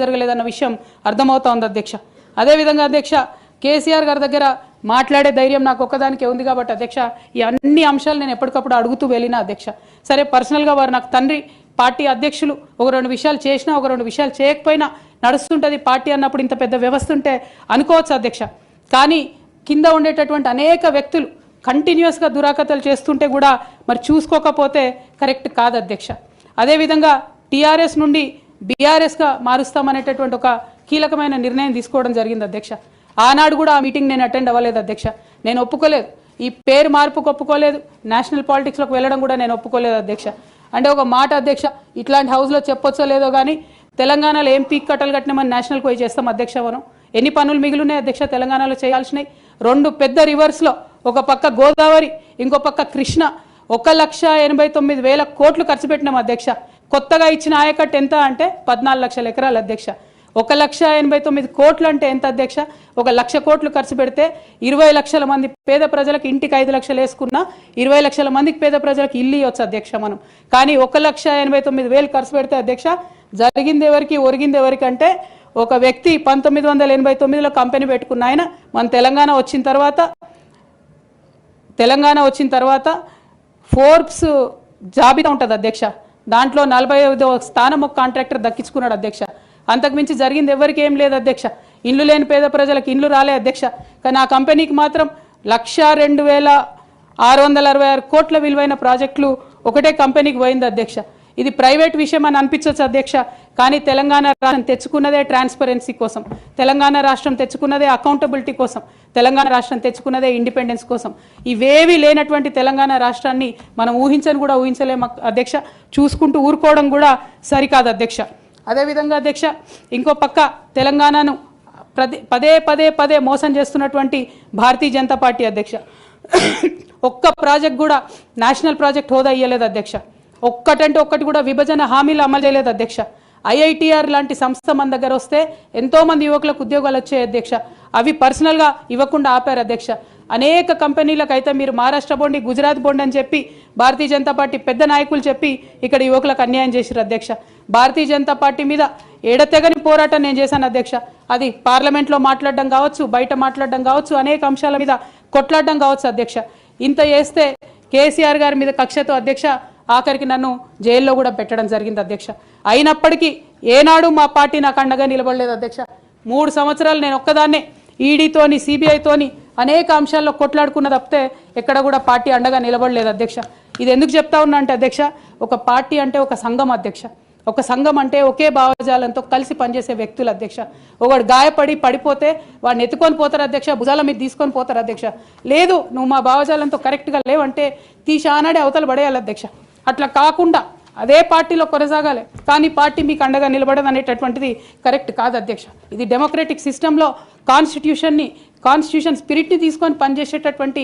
జరగలేదన్న విషయం అర్థమవుతా ఉంది అధ్యక్ష. అదేవిధంగా అధ్యక్ష కేసీఆర్ గారి దగ్గర మాట్లాడే ధైర్యం నాకు ఒక్కదానికే ఉంది కాబట్టి అధ్యక్ష ఈ అన్ని అంశాలు నేను ఎప్పటికప్పుడు అడుగుతూ వెళ్ళినా అధ్యక్ష. సరే పర్సనల్గా వారు నాకు తండ్రి పార్టీ అధ్యక్షులు, ఒక రెండు విషయాలు చేసినా ఒక రెండు విషయాలు చేయకపోయినా నడుస్తుంటుంది పార్టీ అన్నప్పుడు ఇంత పెద్ద వ్యవస్థ ఉంటే అనుకోవచ్చు అధ్యక్ష. కానీ కింద ఉండేటటువంటి అనేక వ్యక్తులు కంటిన్యూస్గా దురాకతలు చేస్తుంటే కూడా మరి చూసుకోకపోతే కరెక్ట్ కాదు అధ్యక్ష. అదేవిధంగా టీఆర్ఎస్ నుండి బీఆర్ఎస్గా మారుస్తామనేటటువంటి ఒక కీలకమైన నిర్ణయం తీసుకోవడం జరిగింది అధ్యక్ష. ఆనాడు కూడా ఆ మీటింగ్ నేను అటెండ్ అవ్వలేదు అధ్యక్ష. నేను ఒప్పుకోలేదు, ఈ పేరు మార్పుకు ఒప్పుకోలేదు, నేషనల్ పాలిటిక్స్లోకి వెళ్ళడం కూడా నేను ఒప్పుకోలేదు అధ్యక్ష. అంటే ఒక మాట అధ్యక్ష, ఇట్లాంటి హౌస్లో చెప్పొచ్చో లేదో కానీ తెలంగాణలో ఏం పీక్ కట్టలు కట్టినామని నేషనల్కి పోయి చేస్తాం అధ్యక్ష. మనం ఎన్ని పనులు మిగిలినాయి అధ్యక్ష తెలంగాణలో చేయాల్సినవి? రెండు పెద్ద రివర్స్లో ఒక పక్క గోదావరి, ఇంకో పక్క కృష్ణ 1,89,000 కోట్లు ఖర్చు పెట్టినాం అధ్యక్ష. కొత్తగా ఇచ్చిన ఆయకట్టు ఎంత అంటే 14 లక్షల ఎకరాలు అధ్యక్ష. 1,89,000 కోట్లు అంటే ఎంత అధ్యక్ష? 1,00,000 కోట్లు ఖర్చు పెడితే 20 లక్షల మంది పేద ప్రజలకు ఇంటికి 5 లక్షలు వేసుకున్నా 20 లక్షల మందికి పేద ప్రజలకు ఇల్లు ఇవ్వచ్చు అధ్యక్ష మనం. కానీ 1,89,000 ఖర్చు పెడితే అధ్యక్ష జరిగింది ఎవరికి ఒరిగింది ఎవరికి అంటే ఒక వ్యక్తి 1989లో కంపెనీ పెట్టుకున్న ఆయన మన తెలంగాణ వచ్చిన తర్వాత ఫోర్బ్స్ జాబితా ఉంటుంది అధ్యక్ష, దాంట్లో 45వ స్థానం ఒక కాంట్రాక్టర్ దక్కించుకున్నాడు అధ్యక్ష. అంతకుమించి జరిగింది ఎవరికి ఏం లేదు అధ్యక్ష. ఇండ్లు లేని పేద ప్రజలకు ఇండ్లు రాలే అధ్యక్ష. కానీ ఆ కంపెనీకి మాత్రం 1,02,666 కోట్ల విలువైన ప్రాజెక్టులు ఒకటే కంపెనీకి పోయింది అధ్యక్ష. ఇది ప్రైవేట్ విషయం అని అనిపించవచ్చు అధ్యక్ష, కానీ తెలంగాణ రాష్ట్రం తెచ్చుకున్నదే ట్రాన్స్పరెన్సీ కోసం, తెలంగాణ రాష్ట్రం తెచ్చుకున్నదే అకౌంటబిలిటీ కోసం, తెలంగాణ రాష్ట్రం తెచ్చుకున్నదే ఇండిపెండెన్స్ కోసం. ఇవేవి లేనటువంటి తెలంగాణ రాష్ట్రాన్ని మనం ఊహించని కూడా ఊహించలేము అధ్యక్ష. చూసుకుంటూ ఊరుకోవడం కూడా సరికాదు అధ్యక్ష. అదేవిధంగా అధ్యక్ష ఇంకో పక్క తెలంగాణను పదే మోసం చేస్తున్నటువంటి భారతీయ జనతా పార్టీ అధ్యక్ష ఒక్క ప్రాజెక్ట్ కూడా నేషనల్ ప్రాజెక్ట్ హోదా ఇయ్యలేదు అధ్యక్ష. ఒక్కటంటే ఒక్కటి కూడా విభజన హామీలు అమలు చేయలేదు అధ్యక్ష. ఐఐటిఆర్ లాంటి సంస్థ మన దగ్గర వస్తే ఎంతోమంది యువకులకు ఉద్యోగాలు వచ్చాయి అధ్యక్ష. అవి పర్సనల్గా ఇవ్వకుండా ఆపారు అధ్యక్ష. అనేక కంపెనీలకు అయితే మీరు మహారాష్ట్ర బోండి, గుజరాత్ బోండి అని చెప్పి భారతీయ జనతా పార్టీ పెద్ద నాయకులు చెప్పి ఇక్కడ యువకులకు అన్యాయం చేశారు అధ్యక్ష. భారతీయ జనతా పార్టీ మీద ఎడతెగని పోరాటం నేను చేశాను అధ్యక్ష. అది పార్లమెంట్లో మాట్లాడడం కావచ్చు, బయట మాట్లాడడం కావచ్చు, అనేక అంశాల మీద కొట్లాడడం కావచ్చు అధ్యక్ష. ఇంత చేస్తే కేసీఆర్ గారి మీద కక్షతో అధ్యక్ష ఆఖరికి నన్ను జైల్లో కూడా పెట్టడం జరిగింది అధ్యక్ష. అయినప్పటికీ ఏనాడు మా పార్టీ నాకు అండగా నిలబడలేదు అధ్యక్ష. 3 సంవత్సరాలు నేను ఒక్కదాన్నే ఈడీతోని సిబిఐతోని అనేక అంశాల్లో కొట్లాడుకున్న తప్పితే ఎక్కడ కూడా పార్టీ అండగా నిలబడలేదు అధ్యక్ష. ఇది ఎందుకు చెప్తా ఉన్నా అంటే అధ్యక్ష, ఒక పార్టీ అంటే ఒక సంఘం అధ్యక్ష. ఒక సంఘం అంటే ఒకే భావజాలంతో కలిసి పనిచేసే వ్యక్తులు అధ్యక్ష. ఒకడు గాయపడి పడిపోతే వాడిని ఎత్తుకొని పోతారు అధ్యక్ష, భుజాల మీద తీసుకొని పోతారు అధ్యక్ష. లేదు నువ్వు మా భావజాలంతో కరెక్ట్గా లేవంటే తీసి ఆనాడే అవతల పడేయాలి అధ్యక్ష. అట్లా కాకుండా అదే పార్టీలో కొనసాగాలి, కానీ పార్టీ మీకు అండగా నిలబడదు అనేటటువంటిది కరెక్ట్ కాదు అధ్యక్ష. ఇది డెమోక్రటిక్ సిస్టంలో కాన్స్టిట్యూషన్ స్పిరిట్ని తీసుకొని పనిచేసేటటువంటి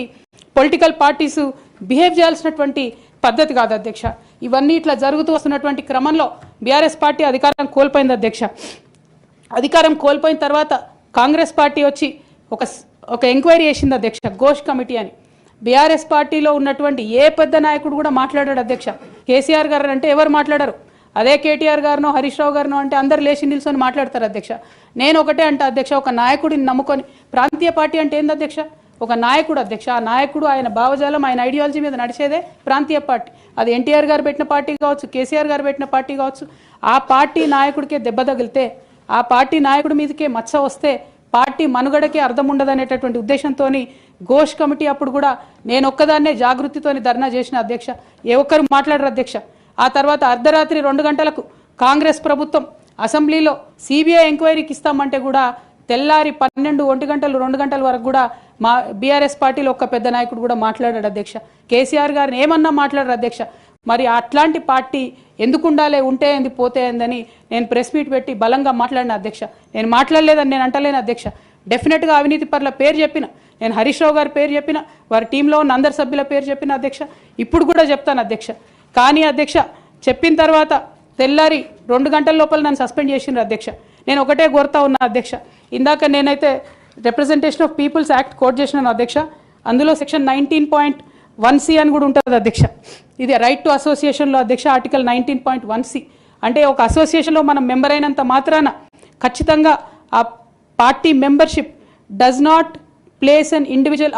పొలిటికల్ పార్టీస్ బిహేవ్ చేయాల్సినటువంటి పద్ధతి కాదు అధ్యక్ష. ఇవన్నీ ఇట్లా జరుగుతూ వస్తున్నటువంటి క్రమంలో బీఆర్ఎస్ పార్టీ అధికారం కోల్పోయింది అధ్యక్ష. అధికారం కోల్పోయిన తర్వాత కాంగ్రెస్ పార్టీ వచ్చి ఒక ఎంక్వైరీ చేసింది అధ్యక్ష, ఘోష్ కమిటీ అని. బీఆర్ఎస్ పార్టీలో ఉన్నటువంటి ఏ పెద్ద నాయకుడు కూడా మాట్లాడాడు అధ్యక్ష. కేసీఆర్ గారు అంటే ఎవరు మాట్లాడారు, అదే కేటీఆర్ గారినో హరీష్ రావు గారినో అంటే అందరు లేచి నిల్చొని మాట్లాడతారు అధ్యక్ష. నేను ఒకటే అంటే అధ్యక్ష, ఒక నాయకుడిని నమ్ముకొని ప్రాంతీయ పార్టీ అంటే ఏంది అధ్యక్ష? ఒక నాయకుడు అధ్యక్ష. ఆ నాయకుడు ఆయన భావజాలం ఆయన ఐడియాలజీ మీద నడిచేదే ప్రాంతీయ పార్టీ. అది ఎన్టీఆర్ గారు పెట్టిన పార్టీ కావచ్చు, కేసీఆర్ గారు పెట్టిన పార్టీ కావచ్చు. ఆ పార్టీ నాయకుడికే దెబ్బ తగిలితే, ఆ పార్టీ నాయకుడి మీదకే మచ్చ వస్తే పార్టీ మనుగడకే అర్థం ఉండదనేటటువంటి ఉద్దేశంతో ఘోష్ కమిటీ అప్పుడు కూడా నేను ఒక్కదాన్నే జాగృతితోని ధర్నా చేసిన అధ్యక్ష. ఏ ఒక్కరు మాట్లాడరు అధ్యక్ష. ఆ తర్వాత అర్ధరాత్రి 2 గంటలకు కాంగ్రెస్ ప్రభుత్వం అసెంబ్లీలో సిబిఐ ఎంక్వైరీకి ఇస్తామంటే కూడా తెల్లారి 12, 1 గంటలు 2 గంటల వరకు కూడా మా బీఆర్ఎస్ పార్టీలో ఒక్క పెద్ద నాయకుడు కూడా మాట్లాడాడు అధ్యక్ష. కేసీఆర్ గారిని ఏమన్నా మాట్లాడారు అధ్యక్ష. మరి అట్లాంటి పార్టీ ఎందుకు ఉండాలి, ఉంటే ఏంది పోతే ఏందని నేను ప్రెస్ మీట్ పెట్టి బలంగా మాట్లాడిన అధ్యక్ష. నేను మాట్లాడలేదని నేను అంటలేను అధ్యక్ష. డెఫినెట్గా అవినీతి పరుల పేరు చెప్పిన, నేను హరీష్ రావు గారి పేరు చెప్పిన, వారి టీంలో ఉన్న అందరి సభ్యుల పేరు చెప్పిన అధ్యక్ష. ఇప్పుడు కూడా చెప్తాను అధ్యక్ష. కానీ అధ్యక్ష చెప్పిన తర్వాత తెల్లారి 2 గంటల లోపల నన్ను సస్పెండ్ చేసిండ్రు అధ్యక్ష. నేను ఒకటే కోరుతా ఉన్నా అధ్యక్ష, ఇందాక నేనైతే representation of people's act quote చేసినాను అధ్యక్ష. అందులో సెక్షన్ 19.1C అని కూడా ఉంటుంది అధ్యక్ష. ఇది రైట్ టు అసోసియేషన్లో అధ్యక్ష ఆర్టికల్ 19.1C. అంటే ఒక అసోసియేషన్లో మనం మెంబర్ అయినంత మాత్రాన ఖచ్చితంగా ఆ party membership does not place an individual